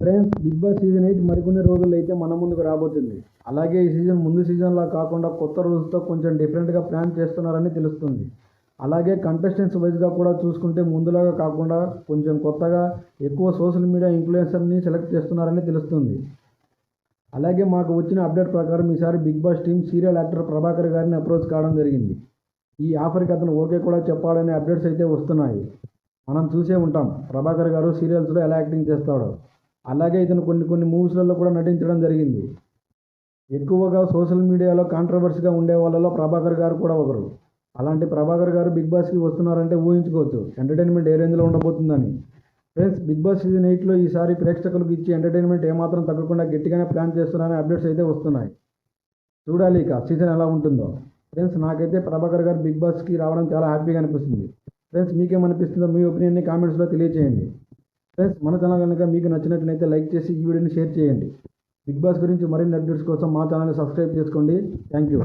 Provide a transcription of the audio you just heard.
Friends, big boss season 8 మరికొన్ని రోజుల్లో అయితే మన ముందుకు రాబోతుంది. అలాగే ఈ సీజన్ ముందు సీజన్లా కాకుండా కొత్త రూల్స్తో కొంచెం డిఫరెంట్గా ప్లాన్ చేస్తున్నారని తెలుస్తుంది. అలాగే కంటెస్టెంట్స్ వైజ్గా కూడా చూసుకుంటే ముందులాగా కాకుండా కొంచెం కొత్తగా ఎక్కువ సోషల్ మీడియా ఇన్ఫ్లుయెన్సర్ని సెలెక్ట్ చేస్తున్నారని తెలుస్తుంది. అలాగే మాకు వచ్చిన అప్డేట్ ప్రకారం ఈసారి Bigg Boss team serial actor Prabhakar గారిని అప్రోచ్ కావడం జరిగింది. ఈ ఆఫర్కి అతను ఓకే కూడా చెప్పాడనే అప్డేట్స్ అయితే వస్తున్నాయి. మనం చూసే ఉంటాం ప్రభాకర్ గారు సీరియల్స్లో ఎలా యాక్టింగ్ చేస్తాడో. అలాగే ఇతను కొన్ని మూవీస్లలో కూడా నటించడం జరిగింది. ఎక్కువగా సోషల్ మీడియాలో కాంట్రవర్సీగా ఉండే వాళ్ళలో ప్రభాకర్ గారు కూడా ఒకరు. అలాంటి ప్రభాకర్ గారు బిగ్ బాస్కి వస్తున్నారంటే ఊహించుకోవచ్చు ఎంటర్టైన్మెంట్ ఏ రేంజ్లో ఉండబోతుందని. ఫ్రెండ్స్, బిగ్ బాస్ సీజన్ 8లో ఈసారి ప్రేక్షకులకు ఇచ్చే ఎంటర్టైన్మెంట్ ఏమాత్రం తగ్గకుండా గట్టిగానే ప్లాన్ చేస్తున్నారనే అప్డేట్స్ అయితే వస్తున్నాయి. చూడాలి ఇక సీజన్ ఎలా ఉంటుందో. ఫ్రెండ్స్, నాకైతే ప్రభాకర్ గారు బిగ్ బాస్కి రావడం చాలా హ్యాపీగా అనిపిస్తుంది. ఫ్రెండ్స్, మీకేమనిపిస్తుందో మీ ఒపీనియన్ని కామెంట్స్లో తెలియజేయండి. ఫ్రెండ్స్, మన ఛానల్ కనుక మీకు నచ్చినట్లయితే లైక్ చేసి ఈ వీడియోని షేర్ చేయండి. బిగ్ బాస్ గురించి మరిన్ని అప్డేట్స్ కోసం మా ఛానల్ని సబ్స్క్రైబ్ చేసుకోండి. Thank you.